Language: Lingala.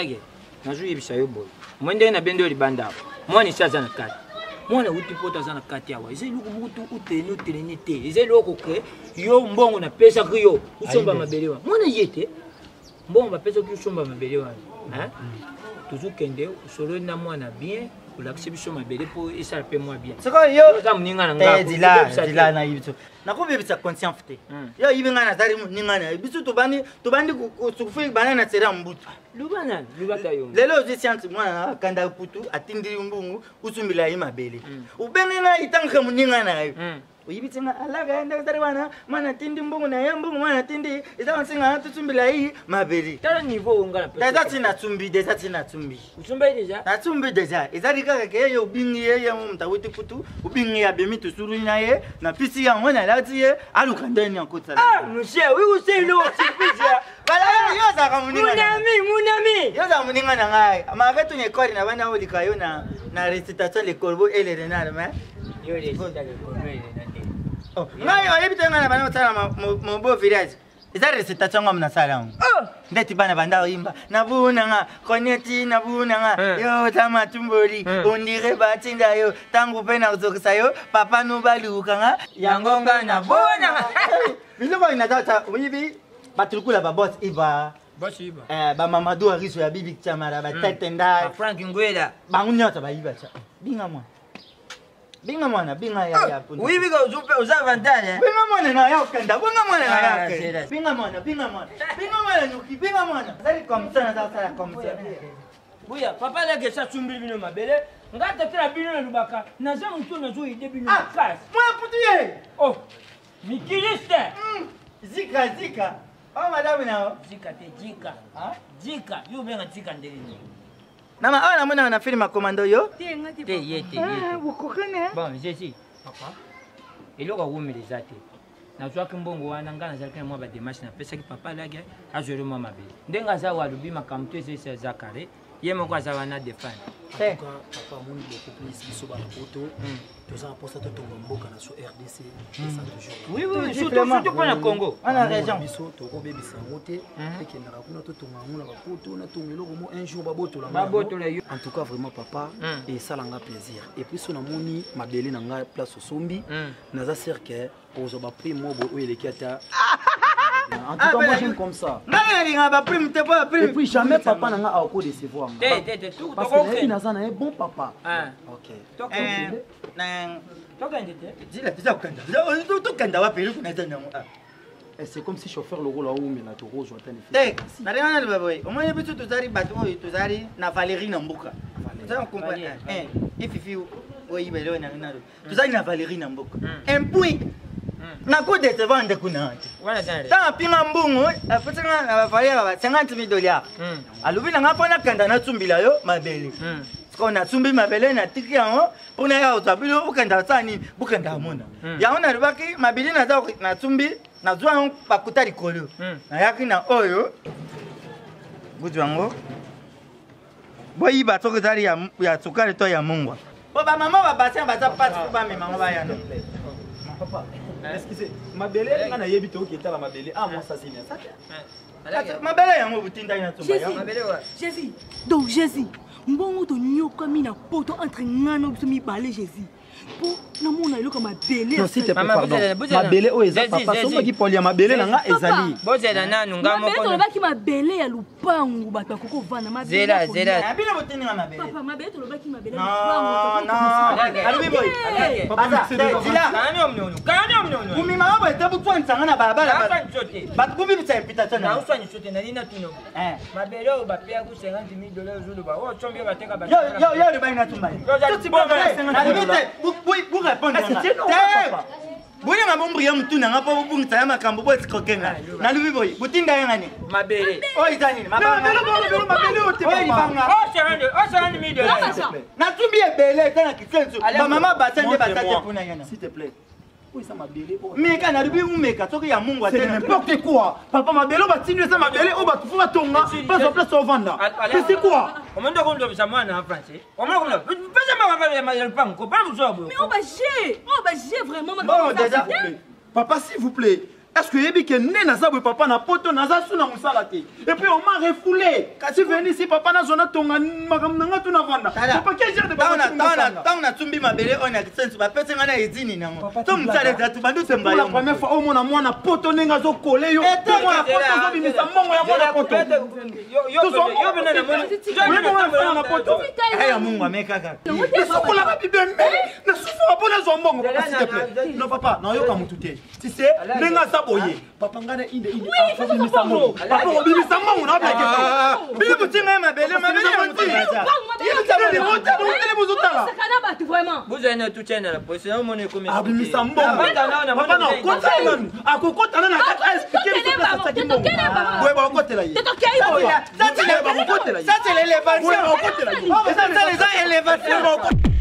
lage nazo yebisa yo boy mwende na bendo libanda mwana isaza na kati mwana uti poto za na kati awa eze luku mutu uteni te eze loko ke yo mbongo na pesa kiyo usomba mabelewa mwana yete mbongo ba pesa kiyo usomba mabelewa hein toujours kende usolo na mwana bien ulakisi biso mabele po isa pe moi bien siko yo za muninga na ngako dila na yibito nakubi bisa conscient fute yo yibinga na tari muninga na biso tobandi kusukufi bana na tsera mbutu lubata yo lelo je science mwana kanda putu atindiri mbungu usumbila yi mabele ubenga itanga muninga na yo uyibitsinga alaga enda tari wana mana tindi mbungu na yambungu mana tindi itawansinga tusumbila yi mabele tala niveau ngala pesa deja tina tsumbi usumba deja na tsumbi deja ezali kaka ke yo bingi ye mutawiti putu ubingi ya bemi tusuru na ye na pisi ya mwana lati ye aluka ndani ya kotsa monsieur oui c'est le surprise bala yo za kamuninga munami yo za muninga na ngai ma tu ne kori na bana olika yo na recitation le corbeau et le renard mais yo les le corbeau et le renard oh ngai yo ebitanga na bana tsala mo beau village eza recitation ngam na sala ndeti bana banda imba nabuna nga koneti nabuna nga yo tama tumboli ondire batinda yo tangu pena uzokisa yo papa no baluka nga yangonga nabona biloko ina tata uyibi batukula ba boss iba boss iba ba Mamadou Ariso ya bibi chamara ba tetenda Frank Ngwela bangunyota ba iba cha binga mwana binga ya punta oui biga uza avantage binga mwana na ya kanda binga mwana na ya binga mwana nuki binga mwana zali komsana za komsana buya papa leke sa tsumbi bino mabele ngata tera bino na lubaka naza mutu nazo ide bino class moi putuye oh mikiliste zika oh madame nao zika jika yo benga zika ndelini Nama ana mwana na film commando yo? Te yete. Ukokene. Bon, jesi. Papa. Eloko kumiliza te. Na zwaki mbongo wana ngana zakena mwa ba démarche na pesa ki papa lage azoro mwa mabe. Ndenga za walubi makamto ese zakare. Yemo kwa za wana defend. Papa mon beaucoup plus biso ba poto. Toza posta to mboka na so RDC. Oui, surtout pour na Congo. Ana région. Biso to ko bebisa ngote. Et na kuna to tonga nguna ba poto na tongelo ko mo un jour ba botola yo. En tout cas vraiment papa et ça langa plaisir. Et puis so na moni mabele na nga place sombi. Naza cercle ozo ba prix mobo o elekata. En tout cas, moi j'aime comme ça. Et puis jamais papa n'a pas encore décevoir. Parce que il n'a pas un bon papa. Ok. C'est comme si chauffeur le rôle là où mais la toro je attends les filles. Na rien le baboy. Au moins bitu tuzari bato tuzari na Valérie na mboka. Ça on comprend. Ififi oyibelo na nalo. Tuzari na Valérie na mboka. Un point. Naku décevant de kunati. Tant pinga mbungu, afutinga na Valérie ba 50,000 $. Alubi na ngapona kanda na tsumbila yo mabele. Parce qu'on a tsumbi mabele na tiki yango pona ya utabilo ukanda tsani bukanda mona. Ya ona rubaki mabele na za na tsumbi na zwa pakuta likolo. Na yaki na oyo. Bujwango. Boyi ba tokizari ya tsukari to ya mungwa. Bo ba mama ba batia ba za pati ba me mama ba yana. Papa, excusez, mabele ngana yebito oketala mabele moi ça c'est bien ça. Mabele yango butinda ina tsumba ya. Mabele wa. Jésus. Donc Jésus, mbongo to nyoka mina poto entre ngano biso mi balé Jésus. Po na mona eloko mabele. Non, s'il te plaît, pardon. Mabele o eza papa somo ki polia mabele na nga ezali. Bozela nanu ngamo ko. Mabele to mabele ya lupangu bato koko vana mabele. Zela. Bina botinga mabele. Papa mabele to lobaki mabele. Non. Alubi boy. Papa, zila. Kani omnono. Kumi mama boy tabu tsanga na barabara. Bat kubi bitsa invitation na. Na uswanyi sote na nina tuno. Mabele o bapea ku $50,000 zulu ba. O chombi bateka ba. Yo le baina tumba. Tout bon. Vous répondez. Vous n'avez pas oublié mon tour, n'a pas oublié ça, ma cambo, c'est coquin. N'a lu boy, vous t'inquiète rien. Ma belle. Oh, il t'anime. Ma belle, n'a tout bien belle, t'as la question. Ma maman bassin de bataille pour Nayana. S'il te plaît. Oui, ça m'a belé. Mais quand on a vu où mais quand il y a mon gars, c'est n'importe quoi. Papa m'a belé, on va signer ça m'a belé, on va tout faire tomber. Pas en place au vendre. C'est quoi? On m'a demandé de ça moi en français. On m'a demandé. Pas mais on va gérer vraiment. Bon déjà. Papa s'il vous plaît. est-ce que yebi que né naza boy papa na poto naza suna musala te et puis on m'a refoulé quand tu venu ici papa na zona tonga makam nanga tuna vanda papa quel genre de papa tant na tumbi mabele on a sense ba pese ngana ezini nango to mutale za tu bandu semba la première fois au mona mwana poto nenga zo coller yo mwana poto zo bimisa mongo ya mwana poto yo bena na mwana poto aya mungu ameka kaka sokola ba bibembe na souffre pas na zo mbongo papa s'il te plaît non papa na yo ka mutu te tu sais nenga boye papa ngana inde afo bimisa mongo papa bimisa mongo na bia biso kutinga mabele manti il est bozotala vous avez tout chaîne la police on monnaie comme ah bimisa mbongo papa non kotala akokotala na kata expliquer ça qui mbongo ouais ba kotela yi ça c'est l'élévation ça c'est les élévations